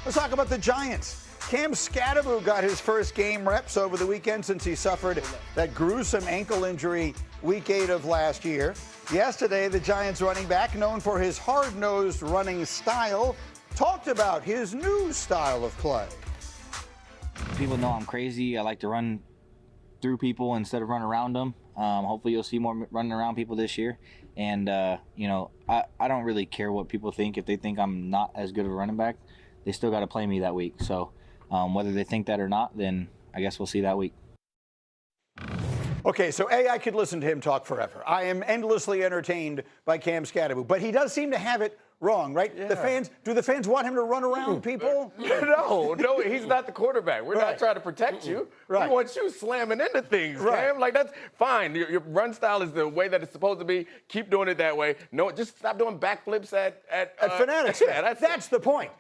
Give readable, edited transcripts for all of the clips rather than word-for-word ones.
Let's talk about the Giants. Cam Skattebo got his first game reps over the weekend since he suffered that gruesome ankle injury week 8 of last year. Yesterday, the Giants running back, known for his hard-nosed running style, talked about his new style of play. People know I'm crazy. I like to run through people instead of run around them. Hopefully you'll see more running around people this year. And, I don't really care what people think. If they think I'm not as good of a running back, they still got to play me that week. So whether they think that or not, then I guess we'll see that week. Okay, so I could listen to him talk forever. I am endlessly entertained by Cam Skattebo, but he does seem to have it wrong, right? Yeah. Do the fans want him to run around people? No, he's not the quarterback. We're not trying to protect you. Right. We want you slamming into things, right. Cam. Like, that's fine. Your run style is the way that it's supposed to be. Keep doing it that way. No, just stop doing backflips at Fanatics. Yeah, that's the point.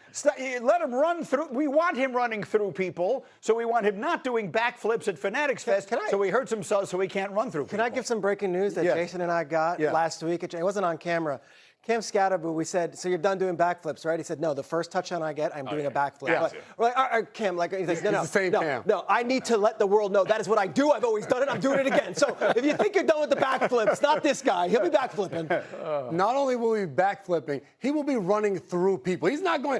Let him run through. We want him running through people, so we want him not doing backflips at Fanatics Fest, so he hurts himself so he can't run through people. Can I give some breaking news that Jason and I got last week? It wasn't on camera. Cam Skattebo, we said, so you're done doing backflips, right? He said, no, the first touchdown I get, I'm doing a backflip. Yeah. We're like, all right, Cam, he's like, the same Cam. No, I need to let the world know that is what I do. I've always done it. I'm doing it again. So if you think you're done with the backflips, not this guy. He'll be backflipping. Not only will he be backflipping, he will be running through people. He's not going.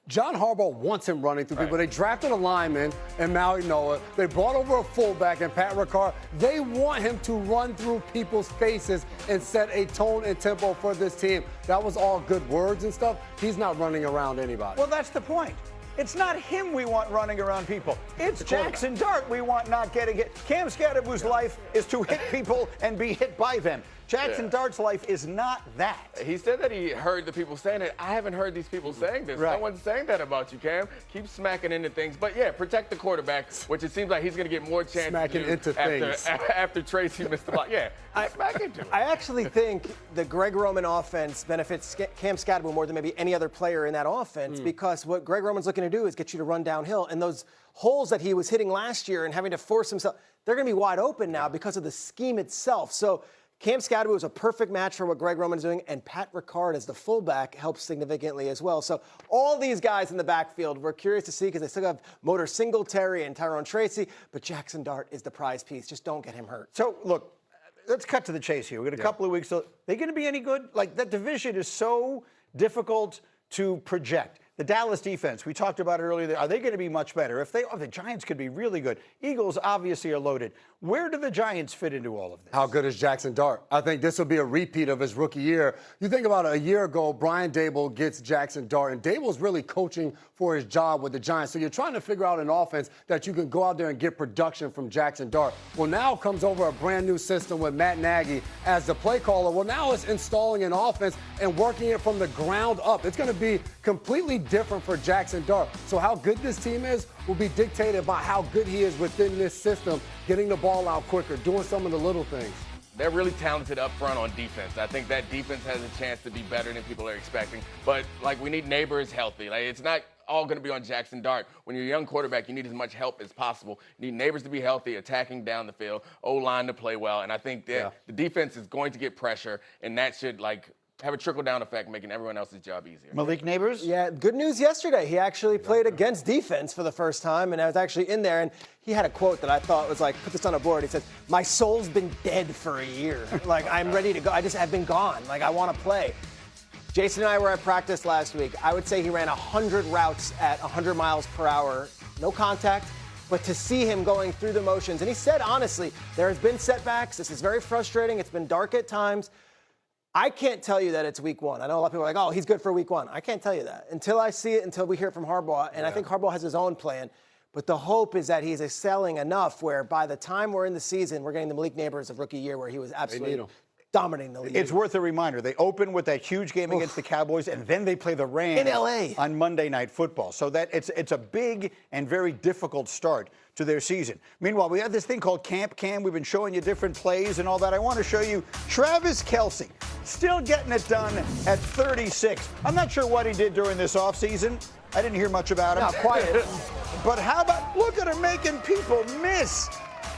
John Harbaugh wants him running through people. They drafted a lineman in Maui Noah. They brought over a fullback in Pat Ricard. They want him to run through people's faces and set a tone and tempo for this team. That was all good words and stuff. He's not running around anybody. Well, that's the point. It's not him we want running around people. It's Jackson Dart we want not getting hit. Cam Skattebo's life is to hit people and be hit by them. Jackson Dart's life is not that. He said that he heard the people saying it. I haven't heard these people saying this. Right. No one's saying that about you, Cam. Keep smacking into things. But, protect the quarterback, which it seems like he's going to get more chances smacking into things. After Tracy missed the block. Smack into it. I actually think the Greg Roman offense benefits Cam Skattebo more than maybe any other player in that offense because what Greg Roman's looking to do is get you to run downhill. And those holes that he was hitting last year and having to force himself, they're going to be wide open now because of the scheme itself. So Cam Skattebo is a perfect match for what Greg Roman is doing, and Pat Ricard as the fullback helps significantly as well. So all these guys in the backfield, we're curious to see because they still have Motor Singletary and Tyrone Tracy, but Jackson Dart is the prize piece. Just don't get him hurt. So, look, let's cut to the chase here. We've got a couple of weeks. Are they going to be any good? Like, that division is so difficult to project. The Dallas defense, we talked about it earlier, are they going to be much better? If they are, the Giants could be really good. Eagles obviously are loaded. Where do the Giants fit into all of this? How good is Jackson Dart? I think this will be a repeat of his rookie year. You think about it, a year ago, Brian Dable gets Jackson Dart, and Dable's really coaching for his job with the Giants. So you're trying to figure out an offense that you can go out there and get production from Jackson Dart. Well, now comes over a brand new system with Matt Nagy as the play caller. Well, now it's installing an offense and working it from the ground up. It's going to be completely different for Jackson Dart. So how good this team is will be dictated by how good he is within this system, getting the ball out quicker, doing some of the little things. They're really talented up front on defense. I think that defense has a chance to be better than people are expecting. But, we need Neighbors healthy. It's not all going to be on Jackson Dart. When you're a young quarterback, you need as much help as possible. You need Neighbors to be healthy, attacking down the field, O-line to play well. And I think that the defense is going to get pressure, and that should, have a trickle-down effect, making everyone else's job easier. Malik Neighbors? Yeah, good news yesterday. He actually played against defense for the first time, and I was actually in there, and he had a quote that I thought was put this on a board. He said, my soul's been dead for a year. I'm ready to go. I just have been gone. I want to play. Jason and I were at practice last week. I would say he ran 100 routes at 100 miles per hour. No contact. But to see him going through the motions, and he said, honestly, there has been setbacks. This is very frustrating. It's been dark at times. I can't tell you that it's week one. I know a lot of people are like, oh, he's good for week one. I can't tell you that until I see it, until we hear it from Harbaugh. And I think Harbaugh has his own plan. But the hope is that he's excelling enough where by the time we're in the season, we're getting the Malik Neighbors of rookie year where he was absolutely dominating the league. It's worth a reminder. They open with that huge game against the Cowboys, and then they play the Rams in L.A. on Monday Night Football. So that it's a big and very difficult start to their season. Meanwhile, we have this thing called Camp Cam. We've been showing you different plays and all that. I want to show you Travis Kelce, still getting it done at 36. I'm not sure what he did during this offseason. I didn't hear much about him. Not quiet. But how about, look at him making people miss.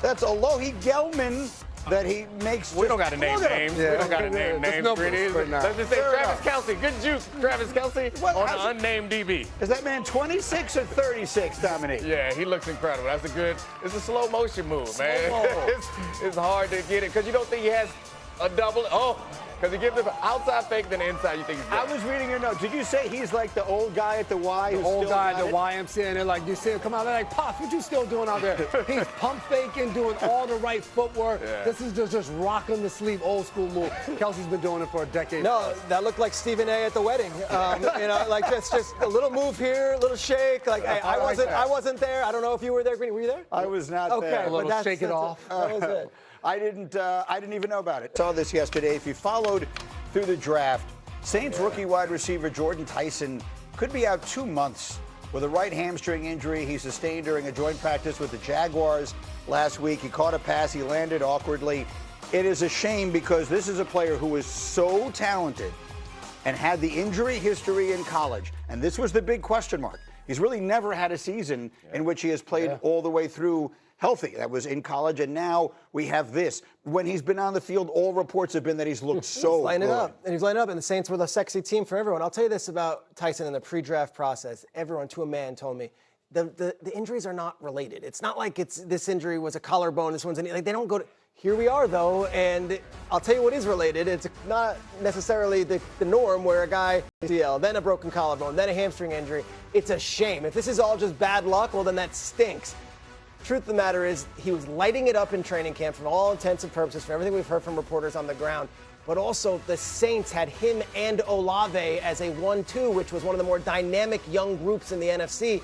That's Alohi Gelman that he makes. We don't got to name names. Yeah. We don't got to name Just names. numbers Pretty. right now. Let's just say Fair Travis enough. Kelce. Good juke, Travis Kelce Well, on how's an unnamed DB. Is that man 26 or 36, Dominique? Yeah, he looks incredible. That's a good. It's a slow motion move, man. Slow-mo. it's hard to get it because you don't think he has a double. Oh, because he gives it an outside fake, then inside you think he's I dead. was reading your notes. Did you say he's like the old guy at the Y? The who's old still guy got at the it? YMCA, and they're like, you see him come out, they're like, Pops, what you still doing out there? He's pump faking, doing all the right footwork. Yeah. This is just rocking the sleeve, old school move. Kelsey's been doing it for a decade. No, that looked like Stephen A. at the wedding. You know, like just a little move here, a little shake. Like I like wasn't, that. I wasn't there. I don't know if you were there, Green. Were you there? I was not Okay, there. A little but shake it off. That was it. I didn't even know about it. Saw this yesterday. If you followed through the draft, Saints rookie wide receiver Jordan Tyson could be out 2 months with a right hamstring injury he sustained during a joint practice with the Jaguars last week. He caught a pass. He landed awkwardly. It is a shame because this is a player who is so talented and had the injury history in college. And this was the big question mark. He's really never had a season in which he has played all the way through healthy. That was in college, and now we have this. When he's been on the field, all reports have been that he's looked so Lining good. up, and he's lining up, and the Saints were the sexy team for everyone. I'll tell you this about Tyson in the pre-draft process. Everyone, to a man, told me the injuries are not related. It's not like this injury was a collarbone, this one's like they don't go to. Here we are though, and I'll tell you what is related. It's not necessarily the norm where a guy ACL, then a broken collarbone, then a hamstring injury. It's a shame. If this is all just bad luck, well then that stinks. Truth of the matter is, he was lighting it up in training camp from all intents and purposes, from everything we've heard from reporters on the ground. But also, the Saints had him and Olave as a 1-2, which was one of the more dynamic young groups in the NFC.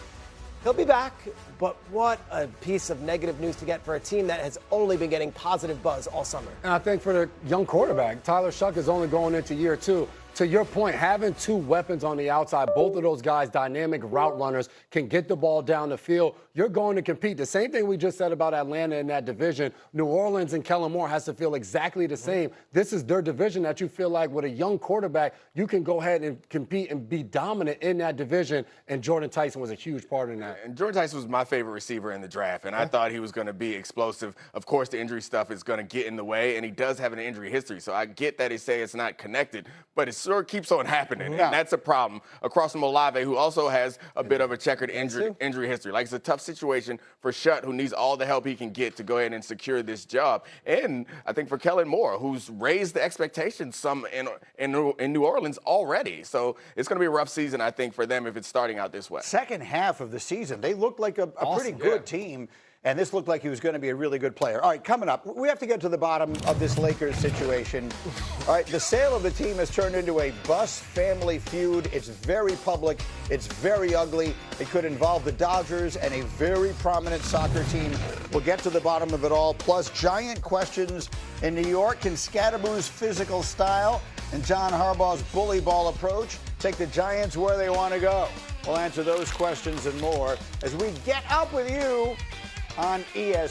He'll be back, but what a piece of negative news to get for a team that has only been getting positive buzz all summer. And I think for the young quarterback, Tyler Shuck is only going into year 2. To your point, having 2 weapons on the outside, both of those guys, dynamic route runners, can get the ball down the field. You're going to compete. The same thing we just said about Atlanta in that division. New Orleans and Kellen Moore has to feel exactly the same. This is their division that you feel like with a young quarterback, you can go ahead and compete and be dominant in that division. And Jordan Tyson was a huge part in that. And Jordan Tyson was my favorite receiver in the draft, and I thought he was going to be explosive. Of course, the injury stuff is going to get in the way, and he does have an injury history. So I get that they say it's not connected, but it sort of keeps on happening, and that's a problem. Across from Olave, who also has a bit of a checkered injury history. Like, it's a tough situation for Shutt, who needs all the help he can get to go ahead and secure this job. And I think for Kellen Moore, who's raised the expectations some in New Orleans already. So it's going to be a rough season, I think, for them if it's starting out this way. Second half of the season, they looked like a pretty good team. And this looked like he was going to be a really good player. All right, coming up, we have to get to the bottom of this Lakers situation. All right, the sale of the team has turned into a bus family feud. It's very public. It's very ugly. It could involve the Dodgers and a very prominent soccer team. We'll get to the bottom of it all. Plus, giant questions in New York. Can Skattebo's physical style and John Harbaugh's bully ball approach take the Giants where they want to go? We'll answer those questions and more as we get up with you on ESPN.